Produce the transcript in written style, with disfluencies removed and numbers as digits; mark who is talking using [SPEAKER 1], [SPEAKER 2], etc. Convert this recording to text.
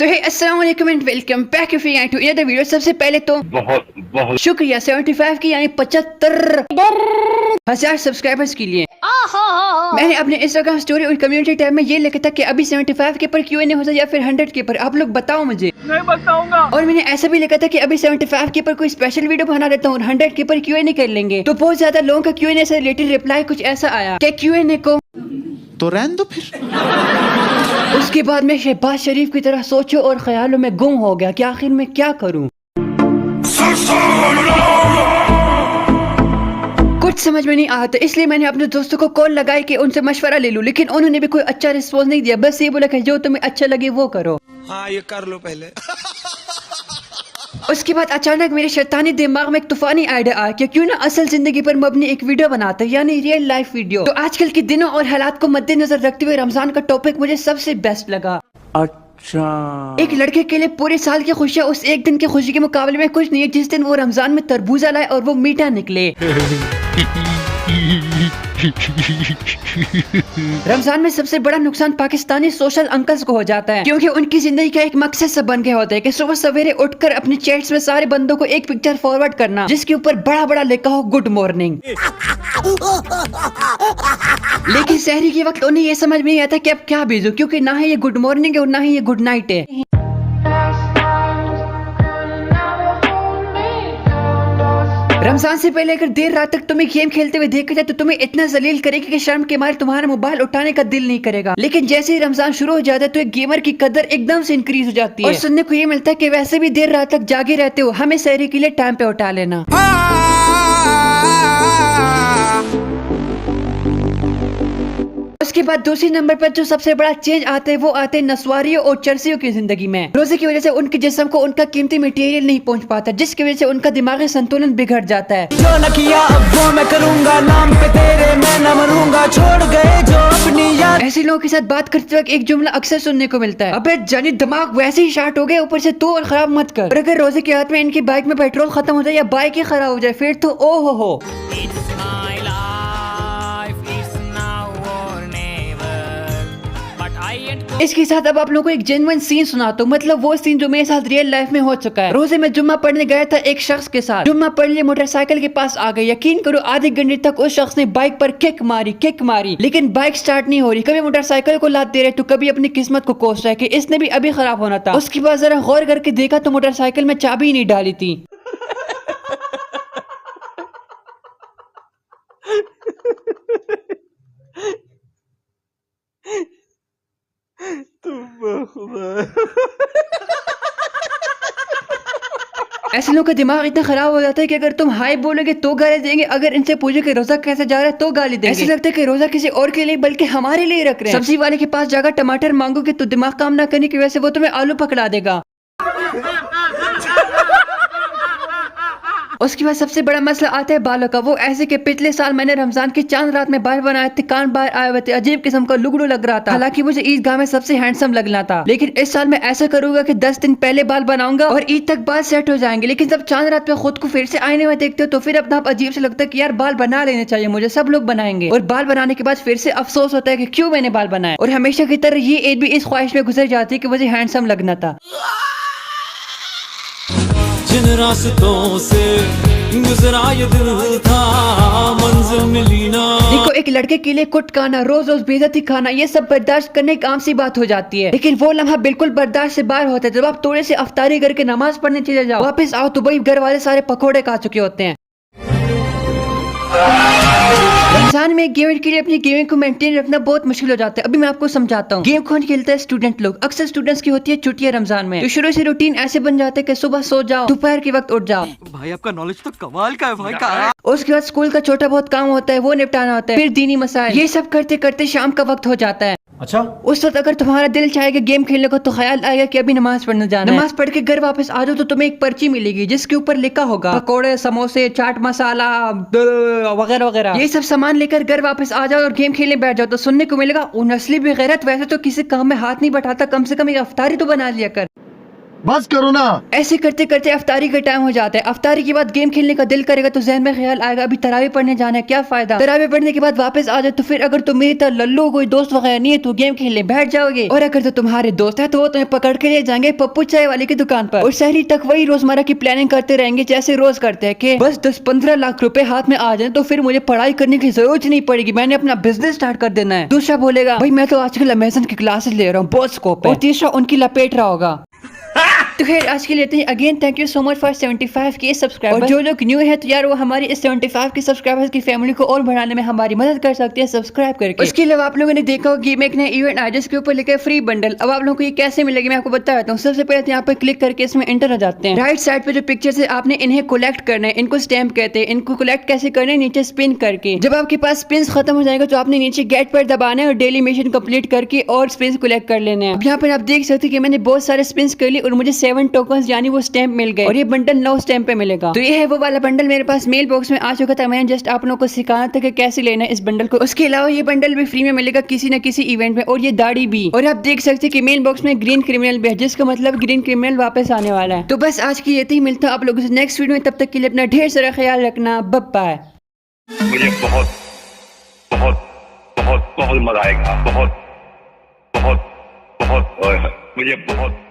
[SPEAKER 1] सो hey अस्सलाम वालेकुम and welcome back to another video. सबसे पहले तो बहुत शुक्रिया 75 की यानी 75,000 सब्सक्राइबर्स के लिए। मैंने अपने इंस्टाग्राम स्टोरी और कम्युनिटी टैब में ये लिखा था कि अभी 75 के पर क्यों नहीं होता या फिर 100 के पर, आप लोग बताओ मुझे।
[SPEAKER 2] नहीं बताऊंगा।
[SPEAKER 1] और मैंने ऐसा भी लिखा था कि अभी 75 के पर कोई स्पेशल वीडियो बना देता हूँ और 100 के पर क्यों नहीं कर लेंगे। तो बहुत ज्यादा लोगों का क्यों से रिलेटेड रिप्लाई कुछ ऐसा आया कि क्यों को
[SPEAKER 3] तो रहने दो फिर।
[SPEAKER 1] उसके बाद मैं शहबाज शरीफ की तरह सोचो और ख्यालों में गुम हो गया कि आखिर में क्या करूं। कुछ समझ में नहीं आया था, इसलिए मैंने अपने दोस्तों को कॉल लगाई कि उनसे मशवरा ले लूं, लेकिन उन्होंने भी कोई अच्छा रिस्पॉन्स नहीं दिया। बस ये बोला कि जो तुम्हें अच्छा लगे वो करो।
[SPEAKER 2] हाँ ये कर लो पहले।
[SPEAKER 1] उसके बाद अचानक मेरे शैतानी दिमाग में एक तूफानी आइडिया आया कि क्यों ना असल जिंदगी पर मबनी एक वीडियो बनाते हैं, यानी रियल लाइफ वीडियो। तो आजकल के दिनों और हालात को मद्देनजर रखते हुए रमजान का टॉपिक मुझे सबसे बेस्ट लगा।
[SPEAKER 2] अच्छा,
[SPEAKER 1] एक लड़के के लिए पूरे साल की खुशियाँ उस एक दिन की खुशी के मुकाबले में कुछ नहीं है जिस दिन वो रमजान में तरबूजा लाए और वो मीठा निकले। रमजान में सबसे बड़ा नुकसान पाकिस्तानी सोशल अंकल्स को हो जाता है, क्योंकि उनकी जिंदगी का एक मकसद सा बन गया होता है कि सुबह सवेरे उठकर अपने चैट्स में सारे बंदों को एक पिक्चर फॉरवर्ड करना जिसके ऊपर बड़ा बड़ा लिखा हो गुड मॉर्निंग। लेकिन सहरी के वक्त उन्हें ये समझ में नहीं आता कि अब क्या भेजूं, क्योंकि ना ही ये गुड मॉर्निंग है और ना ही ये गुड नाइट है। रमजान से पहले अगर देर रात तक तुम्हें गेम खेलते हुए देखा जाए तो तुम्हें इतना जलील करेगी कि शर्म के मारे तुम्हारा मोबाइल उठाने का दिल नहीं करेगा। लेकिन जैसे ही रमजान शुरू हो जाता है तो एक गेमर की कदर एकदम से इंक्रीज हो जाती है। और सुनने को ये मिलता है कि वैसे भी देर रात तक जागे रहते हो, हमें सहरी के लिए टाइम पे उठा लेना। उसके बाद दूसरी नंबर पर जो सबसे बड़ा चेंज आता है वो आते हैं नस्वारियों और चरसियों की जिंदगी में। रोजे की वजह से उनके जिस्म को उनका कीमती मटेरियल नहीं पहुंच पाता, जिसकी वजह से उनका दिमागी संतुलन बिगड़ जाता है।
[SPEAKER 2] जो न किया अब वो मैं करूंगा, नाम पे तेरे मैं न मरूंगा, छोड़ गए जो अपनी याद।
[SPEAKER 1] ऐसे लोगों के साथ बात करते वक्त एक जुमला अक्सर सुनने को मिलता है, अबे जानी दिमाग वैसे ही शार्ट हो गए, ऊपर से तू और खराब मत कर। और अगर रोजे के हाथ में इनकी बाइक में पेट्रोल खत्म हो जाए या बाइक ही खराब हो जाए फिर तो ओ हो। इसके साथ अब आप लोगों को एक जेन्युइन सीन सुनाता हूँ, मतलब वो सीन जो मेरे साथ रियल लाइफ में हो चुका है। रोजे में जुम्मा पढ़ने गया था एक शख्स के साथ, जुम्मा पढ़ लिए मोटरसाइकिल के पास आ गए। यकीन करो आधे घंटे तक उस शख्स ने बाइक पर किक मारी, लेकिन बाइक स्टार्ट नहीं हो रही। कभी मोटरसाइकिल को लात दे रहे तो कभी अपनी किस्मत को कोस रहा है कि इसने भी अभी खराब होना था। उसके बाद जरा गौर करके देखा तो मोटरसाइकिल में चाबी नहीं डाली थी। ऐसे लोगों का दिमाग इतना खराब हो जाता है कि अगर तुम हाई बोलोगे तो गाली देंगे, अगर इनसे पूछो कि रोजा कैसे जा रहा है तो गाली देंगे। ऐसे लगता है कि रोजा किसी और के लिए बल्कि हमारे लिए रख रहे हैं। सब्जी वाले के पास जाकर टमाटर मांगोगे तो दिमाग काम ना करने की वजह से वो तुम्हें आलू पकड़ा देगा। उसके बाद सबसे बड़ा मसला आता है बालों का। वो ऐसे कि पिछले साल मैंने रमजान की चांद रात में बाल बनाए थे, कान बाहर आए हुए थे, अजीब किस्म का लुगड़ू लग रहा था। हालांकि मुझे ईदगाह में सबसे हैंडसम लगना था, लेकिन इस साल मैं ऐसा करूंगा कि 10 दिन पहले बाल बनाऊंगा और ईद तक बाल सेट हो जाएंगे। लेकिन जब चांद रात में खुद को फिर से आईने में देखते हो तो फिर अपना आप अजीब से लगता है कि यार बाल बना लेने चाहिए मुझे, सब लोग बनाएंगे। और बाल बनाने के बाद फिर से अफसोस होता है कि क्यों मैंने बाल बनाए। और हमेशा की तरह ये ईद भी इस ख्वाहिश में गुजर जाती है कि मुझे हैंडसम लगना था।
[SPEAKER 4] जिन रास्तों से गुजरा ये दिल था मंजिल मिली ना।
[SPEAKER 1] देखो एक लड़के के लिए कुट खाना, रोज रोज बेइज्जती खाना, ये सब बर्दाश्त करने की आम सी बात हो जाती है। लेकिन वो लम्हा बिल्कुल बर्दाश्त से बाहर होता है जब आप थोड़े से अफ्तारी करके नमाज पढ़ने चले जाओ, वापस आओ तो भाई घर वाले सारे पकौड़े खा चुके होते हैं। रमजान में गेमिंग के लिए अपनी गेमिंग को मेंटेन रखना बहुत मुश्किल हो जाता है। अभी मैं आपको समझाता हूँ। गेम कौन खेलता है? स्टूडेंट लोग। अक्सर स्टूडेंट्स की होती है छुट्टियां रमजान में, तो शुरू से रूटीन ऐसे बन जाते हैं कि सुबह सो जाओ, दोपहर के वक्त उठ जाओ।
[SPEAKER 2] भाई आपका नॉलेज तो कमाल का है भाई का।
[SPEAKER 1] उसके बाद स्कूल का छोटा बहुत काम होता है वो निपटाना होता है, फिर दीनी मसाइल, ये सब करते करते शाम का वक्त हो जाता है।
[SPEAKER 2] अच्छा,
[SPEAKER 1] उस वक्त अगर तुम्हारा दिल चाहेगा गेम खेलने को तो ख्याल आएगा कि अभी नमाज पढ़ने जाना है। नमाज पढ़ के घर वापस आ जाओ तो तुम्हें एक पर्ची मिलेगी जिसके ऊपर लिखा होगा पकोड़े, समोसे, चाट मसाला वगैरह वगैरह। ये सब सामान लेकर घर वापस आ जाओ और गेम खेलने बैठ जाओ तो सुनने को मिलेगा नस्ली बेगैरत, वैसे तो किसी काम में हाथ नहीं बढ़ाता, कम से कम एक अफ्तारी तो बना लिया कर।
[SPEAKER 5] बस करो ना।
[SPEAKER 1] ऐसे करते करते अफ्तारी का टाइम हो जाता है। अफ्तारी के बाद गेम खेलने का दिल करेगा तो जहन में ख्याल आएगा अभी तरावी पढ़ने जाना है, क्या फायदा। तरावी पढ़ने के बाद वापस आ जाए तो फिर अगर तुम मेरी तरह लल्लू कोई दोस्त वगैरह नहीं है तो गेम खेलने बैठ जाओगे। और अगर तो तुम्हारे दोस्त है तो वो तुम्हें पकड़ के ले जाएंगे पप्पू चाय वाले की दुकान पर और शहरी तक वही रोजमर्रा की प्लानिंग करते रहेंगे जैसे रोज करते हैं कि बस 10-15 लाख रुपए हाथ में आ जाए तो फिर मुझे पढ़ाई करने की जरूरत नहीं पड़ेगी, मैंने अपना बिजनेस स्टार्ट कर देना है। दूसरा बोलेगा भाई मैं तो आजकल अमेजन की क्लासेस ले रहा हूँ, बहुत स्कोप है। और तीसरा उनकी लपेट रहा होगा। तो खैर आज के लिए again thank you so much for 75 के सब्सक्राइबर। और जो लोग न्यू है तो यार वो हमारी इस 75 के सब्सक्राइबर्स की फैमिली को और बढ़ाने में हमारी मदद कर सकते हैं सब्सक्राइब करके। उसके अलावा आप लोगों ने देखा होगा गेम एक नया इवेंट आया जिसके ऊपर लिखा है फ्री बंडल। अब आप लोगों को ये कैसे मिलेगी मैं आपको बता देता हूँ। सबसे पहले तो यहाँ पे क्लिक करके इसमें एंटर हो जाते हैं। राइट साइड पे जो पिक्चर है आपने इन्हें कलेक्ट करना है, इनको स्टैम्प कहते हैं। इनको कलेक्ट कैसे करना है, नीचे स्पिन करके। जब आपके पास स्पिन खत्म हो जाएगा तो आपने नीचे गेट पर दबाना है और डेली मिशन कंप्लीट करके और स्पिन कलेक्ट कर लेना है। अब यहाँ पर आप देख सकते हैं कि मैंने बहुत सारे स्पिन कर लिए और मुझे 7 टोकन यानी वो स्टैम्प मिल गए और ये बंडल 9 स्टैम्प पे मिलेगा। तो ये है वो वाला बंडल मेरे पास मेल बॉक्स में आ चुका था। मैंने जस्ट आप लोगों को सिखाया था कि कैसे लेना है इस बंडल को। उसके अलावा ये बंडल भी फ्री में मिलेगा किसी न किसी इवेंट में और ये दाढ़ी भी। और आप देख सकते हैं कि मेल बॉक्स में ग्रीन क्रिमिनल भी है जिसका मतलब ग्रीन क्रिमिनल वापस आने वाला है। तो बस आज की ये ही मिलता है आप लोगों से नेक्स्ट वीडियो में। तब तक के लिए अपना ढेर सारा ख्याल रखना। बाय।
[SPEAKER 6] मुझे बहुत बहुत बहुत बहुत मजा आएगा। बहुत बहुत बहुत मुझे बहुत